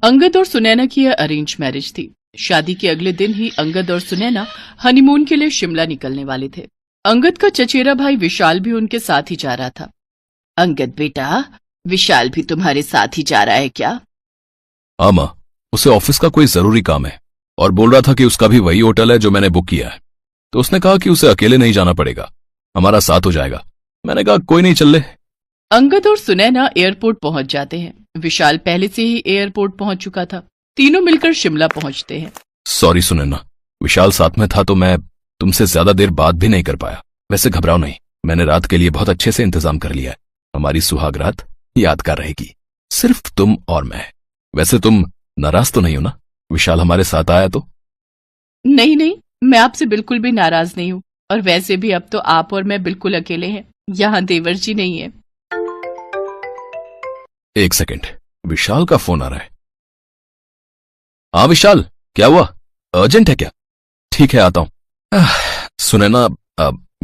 अंगद और सुनैना की यह अरेंज मैरिज थी। शादी के अगले दिन ही अंगद और सुनैना हनीमून के लिए शिमला निकलने वाले थे। अंगद का चचेरा भाई विशाल भी उनके साथ ही जा रहा था। अंगद बेटा, विशाल भी तुम्हारे साथ ही जा रहा है क्या? हाँ माँ, उसे ऑफिस का कोई जरूरी काम है और बोल रहा था कि उसका भी वही होटल है जो मैंने बुक किया है। तो उसने कहा कि उसे अकेले नहीं जाना पड़ेगा, हमारा साथ हो जाएगा। मैंने कहा कोई नहीं, चल ले। अंगद और सुनैना एयरपोर्ट पहुंच जाते हैं। विशाल पहले से ही एयरपोर्ट पहुंच चुका था। तीनों मिलकर शिमला पहुंचते हैं। सॉरी सुनैना, विशाल साथ में था तो मैं तुमसे ज्यादा देर बात भी नहीं कर पाया। वैसे घबराओ नहीं, मैंने रात के लिए बहुत अच्छे से इंतजाम कर लिया है। हमारी सुहाग रात यादगार रहेगी, सिर्फ तुम और मैं। वैसे तुम नाराज तो नहीं हो ना, विशाल हमारे साथ आया तो? नहीं नहीं, मैं आपसे बिल्कुल भी नाराज नहीं हूँ। और वैसे भी अब तो आप और मैं बिल्कुल अकेले हैं, यहाँ देवर जी नहीं है। एक सेकंड, विशाल का फोन आ रहा है। हाँ विशाल, क्या हुआ? अर्जेंट है क्या? ठीक है, आता हूं। सुनैना,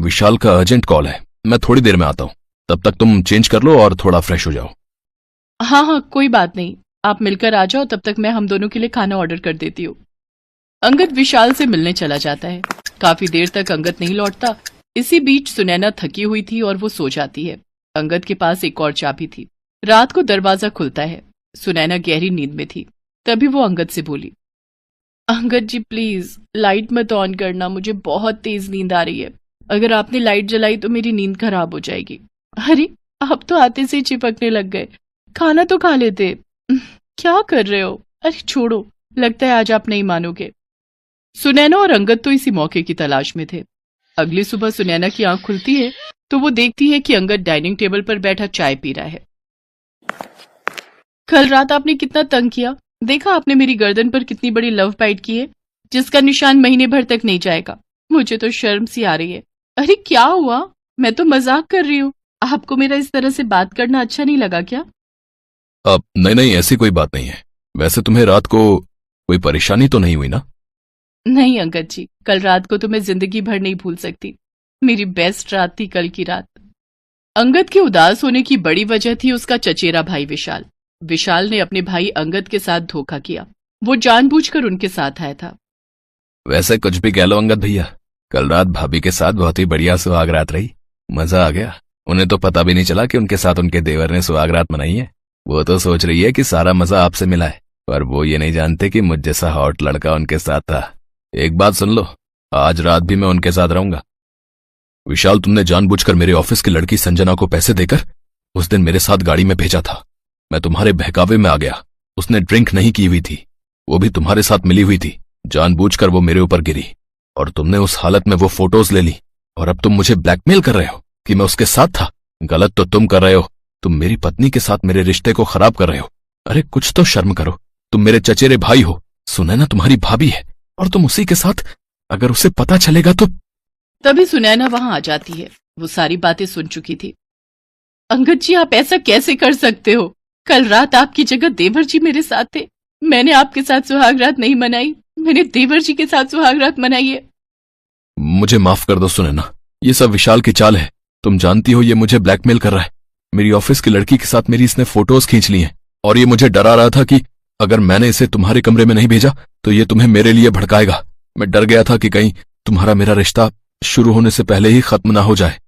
विशाल का अर्जेंट कॉल है, मैं थोड़ी देर में आता हूं। तब तक तुम चेंज कर लो और थोड़ा फ्रेश हो जाओ। हाँ हाँ, कोई बात नहीं, आप मिलकर आ जाओ, तब तक मैं हम दोनों के लिए खाना ऑर्डर कर देती हूँ। अंगद विशाल से मिलने चला जाता है। काफी देर तक अंगद नहीं लौटता। इसी बीच सुनैना थकी हुई थी और वो सो जाती है। अंगद के पास एक और चाबी थी। रात को दरवाजा खुलता है। सुनैना गहरी नींद में थी। तभी वो अंगद से बोली, अंगद जी प्लीज लाइट मत ऑन करना, मुझे बहुत तेज नींद आ रही है। अगर आपने लाइट जलाई तो मेरी नींद खराब हो जाएगी। अरे, आप तो आते से ही चिपकने लग गए, खाना तो खा लेते। क्या कर रहे हो? अरे छोड़ो, लगता है आज आप नहीं मानोगे। सुनैना और अंगद तो इसी मौके की तलाश में थे। अगली सुबह सुनैना की आंख खुलती है तो वो देखती है कि अंगद डाइनिंग टेबल पर बैठा चाय पी रहा है। कल रात आपने कितना तंग किया, देखा आपने मेरी गर्दन पर कितनी बड़ी लव बाइट की है, जिसका निशान महीने भर तक नहीं जाएगा। मुझे तो शर्म सी आ रही है। अरे क्या हुआ? मैं तो मजाक कर रही हूँ। आपको मेरा इस तरह से बात करना अच्छा नहीं लगा क्या? अब नहीं नहीं, ऐसी कोई बात नहीं है। वैसे तुम्हें रात को कोई परेशानी तो नहीं हुई ना? नहीं अंगद जी, कल रात को तो मैं जिंदगी भर नहीं भूल सकती। मेरी बेस्ट रात थी कल की रात। अंगद के उदास होने की बड़ी वजह थी उसका चचेरा भाई विशाल। विशाल ने अपने भाई अंगद के साथ धोखा किया। वो जानबूझकर उनके साथ आया था। वैसे कुछ भी कह लो अंगद भैया, कल रात भाभी के साथ बहुत ही बढ़िया सुहाग रात रही। मजा आ गया। उन्हें तो पता भी नहीं चला कि उनके साथ उनके देवर ने सुहाग रात मनाई है। वो तो सोच रही है कि सारा मजा आपसे मिला है, पर वो ये नहीं जानते कि मुझ जैसा हॉट लड़का उनके साथ था। एक बात सुन लो, आज रात भी मैं उनके साथ रहूंगा। विशाल, तुमने जानबूझकर मेरे ऑफिस की लड़की संजना को पैसे देकर उस दिन मेरे साथ गाड़ी में भेजा था। मैं तुम्हारे बहकावे में आ गया। उसने ड्रिंक नहीं की हुई थी, वो भी तुम्हारे साथ मिली हुई थी। जानबूझकर वो मेरे ऊपर गिरी और तुमने उस हालत में वो फोटोज ले ली। और अब तुम मुझे ब्लैकमेल कर रहे हो कि मैं उसके साथ था। गलत तो तुम कर रहे हो। तुम मेरी पत्नी के साथ मेरे रिश्ते को खराब कर रहे हो। अरे कुछ तो शर्म करो। तुम मेरे चचेरे भाई हो, सुनैना तुम्हारी भाभी है और तुम उसी के साथ। अगर उसे पता चलेगा तो। तभी सुनैना वहां आ जाती है। वो सारी बातें सुन चुकी थी। अंगद जी, आप ऐसा कैसे कर सकते हो? कल रात आपकी जगह देवर जी मेरे साथ थे। मैंने आपके साथ सुहाग रात नहीं मनाई, मैंने देवर जी के साथ सुहाग रात मनाई है। मुझे माफ कर दो सुनैना, ये सब विशाल की चाल है। तुम जानती हो ये मुझे ब्लैकमेल कर रहा है। मेरी ऑफिस की लड़की के साथ मेरी इसने फोटोज खींच ली हैं और ये मुझे डरा रहा था कि अगर मैंने इसे तुम्हारे कमरे में नहीं भेजा तो ये तुम्हें मेरे लिए भड़काएगा। मैं डर गया था कि कहीं तुम्हारा मेरा रिश्ता शुरू होने से पहले ही खत्म ना हो जाए।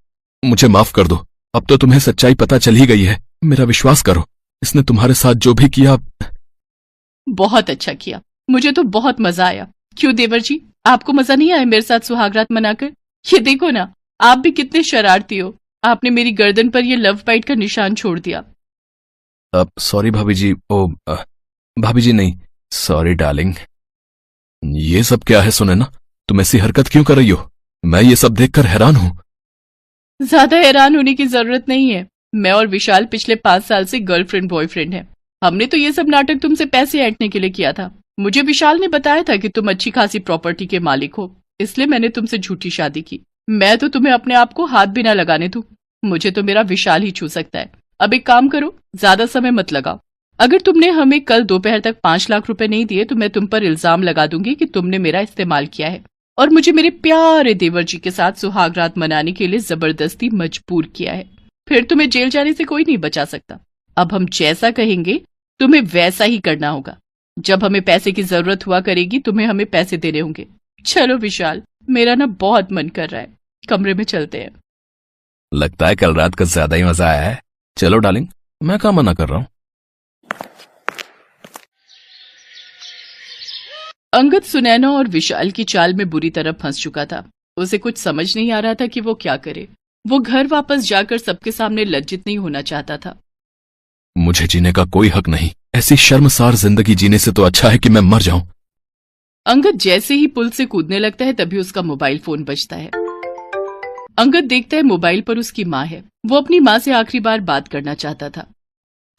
मुझे माफ कर दो। अब तो तुम्हें सच्चाई पता चल ही गई है। मेरा विश्वास करो, इसने तुम्हारे साथ जो भी किया। बहुत अच्छा किया, मुझे तो बहुत मजा आया। क्यों देवर जी, आपको मजा नहीं आया मेरे साथ सुहागरात मनाकर? ये देखो ना, आप भी कितने शरारती हो। आपने मेरी गर्दन पर ये लव बाइट का निशान छोड़ दिया। सॉरी भाभी जी। भाभी जी नहीं, सॉरी डार्लिंग। ये सब क्या है सुनैना? तुम ऐसी हरकत क्यों कर रही हो? मैं ये सब देखकर हैरान हूं। ज्यादा हैरान होने की जरूरत नहीं है। मैं और विशाल पिछले 5 साल से गर्लफ्रेंड बॉयफ्रेंड हैं। हमने तो ये सब नाटक तुमसे पैसे ऐंठने के लिए किया था। मुझे विशाल ने बताया था कि तुम अच्छी खासी प्रॉपर्टी के मालिक हो, इसलिए मैंने तुमसे झूठी शादी की। मैं तो तुम्हें अपने आप को हाथ भी ना लगाने दूं। मुझे तो मेरा विशाल ही छू सकता है। अब एक काम करो, ज्यादा समय मत लगाओ। अगर तुमने हमें कल दोपहर तक 5 लाख रुपए नहीं दिए तो मैं तुम पर इल्जाम लगा दूंगी कि तुमने मेरा इस्तेमाल किया है और मुझे मेरे प्यारे देवर जी के साथ सुहागरात मनाने के लिए जबरदस्ती मजबूर किया है। फिर तुम्हें जेल जाने से कोई नहीं बचा सकता। अब हम जैसा कहेंगे तुम्हें वैसा ही करना होगा। जब हमें पैसे की जरूरत हुआ करेगी तुम्हें हमें पैसे देने होंगे। चलो विशाल, मेरा ना बहुत मन कर रहा है, कमरे में चलते हैं। लगता है कल रात का ज्यादा ही मजा आया है। चलो डार्लिंग, मैं कहाँ मना कर रहा हूँ। अंगद सुनैना और विशाल की चाल में बुरी तरह फंस चुका था। उसे कुछ समझ नहीं आ रहा था कि वो क्या करे। वो घर वापस जाकर सबके सामने लज्जित नहीं होना चाहता था। मुझे जीने का कोई हक नहीं। ऐसी शर्मसार जिंदगी जीने से तो अच्छा है कि मैं मर जाऊं। अंगद जैसे ही पुल से कूदने लगता है तभी उसका मोबाइल फोन बजता है। अंगद देखता है मोबाइल पर उसकी माँ है। वो अपनी माँ से आखिरी बार बात करना चाहता था।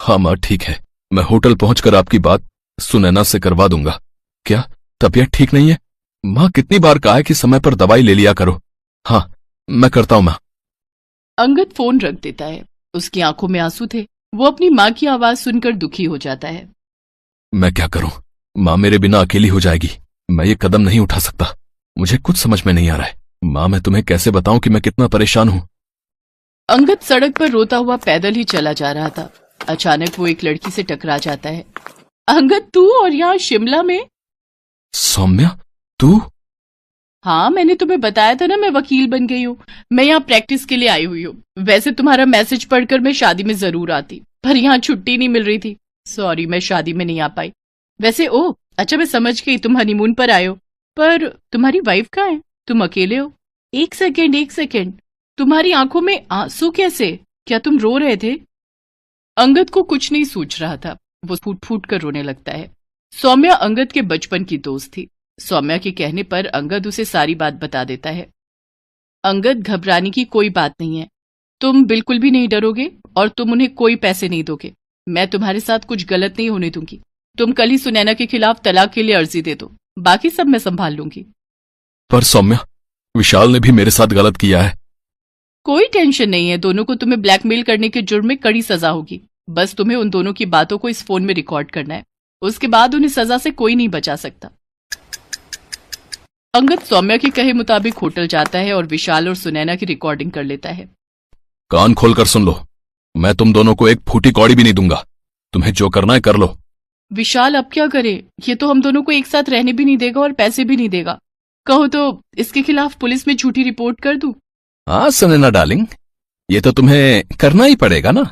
हाँ माँ, ठीक है, मैं होटल पहुंचकर आपकी बात सुनैना से करवा दूंगा। क्या तबीयत ठीक नहीं है? माँ कितनी बार कहा है कि समय पर दवाई ले लिया करो। हाँ, मैं करता हूं माँ। अंगद फोन रख देता है। उसकी आंखों में आंसू थे। वो अपनी माँ की आवाज सुनकर दुखी हो जाता है। मैं क्या करूं? माँ मेरे बिना अकेली हो जाएगी। मैं ये कदम नहीं उठा सकता। मुझे कुछ समझ में नहीं आ रहा है। माँ, मैं तुम्हें कैसे बताऊं कि मैं कितना परेशान हूं। अंगद सड़क पर रोता हुआ पैदल ही चला जा रहा था। अचानक वो एक लड़की से टकरा जाता है। अंगद, तू और यहाँ शिमला में? सौम्या, तू? हाँ, मैंने तुम्हें बताया था ना, मैं वकील बन गई हूँ। मैं यहाँ प्रैक्टिस के लिए आई हुई हूँ। वैसे तुम्हारा मैसेज पढ़कर मैं शादी में जरूर आती, पर यहाँ छुट्टी नहीं मिल रही थी। सॉरी, मैं शादी में नहीं आ पाई। वैसे अच्छा, मैं समझ गई, तुम हनीमून पर आए हो। पर तुम्हारी वाइफ कहाँ है? तुम अकेले हो? एक सेकेंड, तुम्हारी आंखों में आंसू कैसे? क्या तुम रो रहे थे? अंगद को कुछ नहीं सूझ रहा था। वो फूट फूट कर रोने लगता है। सौम्या अंगद के बचपन की दोस्त थी। सौम्या के कहने पर अंगद उसे सारी बात बता देता है। अंगद, घबराने की कोई बात नहीं है। तुम बिल्कुल भी नहीं डरोगे और तुम उन्हें कोई पैसे नहीं दोगे। मैं तुम्हारे साथ कुछ गलत नहीं होने दूंगी। तुम कल ही सुनैना के खिलाफ तलाक के लिए अर्जी दे दो, बाकी सब मैं संभाल लूंगी। पर सौम्या, विशाल ने भी मेरे साथ गलत किया है। कोई टेंशन नहीं है, दोनों को तुम्हें ब्लैकमेल करने के जुर्म में कड़ी सजा होगी। बस तुम्हें उन दोनों की बातों को इस फोन में रिकॉर्ड करना है। उसके बाद उन्हें सजा से कोई नहीं बचा सकता। अंगद सौम्या के कहे मुताबिक होटल जाता है और विशाल और सुनैना की रिकॉर्डिंग कर लेता है। कान खोलकर सुन लो, मैं तुम दोनों को एक फूटी कौड़ी भी नहीं दूंगा। तुम्हें जो करना है कर लो। विशाल, अब क्या करे? ये तो हम दोनों को एक साथ रहने भी नहीं देगा और पैसे भी नहीं देगा। कहो तो इसके खिलाफ पुलिस में झूठी रिपोर्ट कर दूं? हाँ सुनैना डार्लिंग, ये तो तुम्हें करना ही पड़ेगा ना,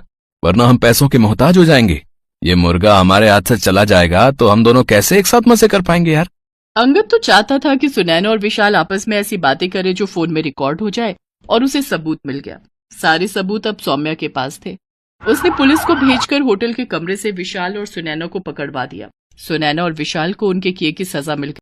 वरना हम पैसों के मोहताज हो जाएंगे। ये मुर्गा हमारे हाथ से चला जाएगा तो हम दोनों कैसे एक साथ मजे कर पाएंगे यार। अंगद तो चाहता था कि सुनैना और विशाल आपस में ऐसी बातें करे जो फोन में रिकॉर्ड हो जाए, और उसे सबूत मिल गया। सारे सबूत अब सौम्या के पास थे। उसने पुलिस को भेजकर होटल के कमरे से विशाल और सुनैना को पकड़वा दिया। सुनैना और विशाल को उनके किए की सजा मिल गई।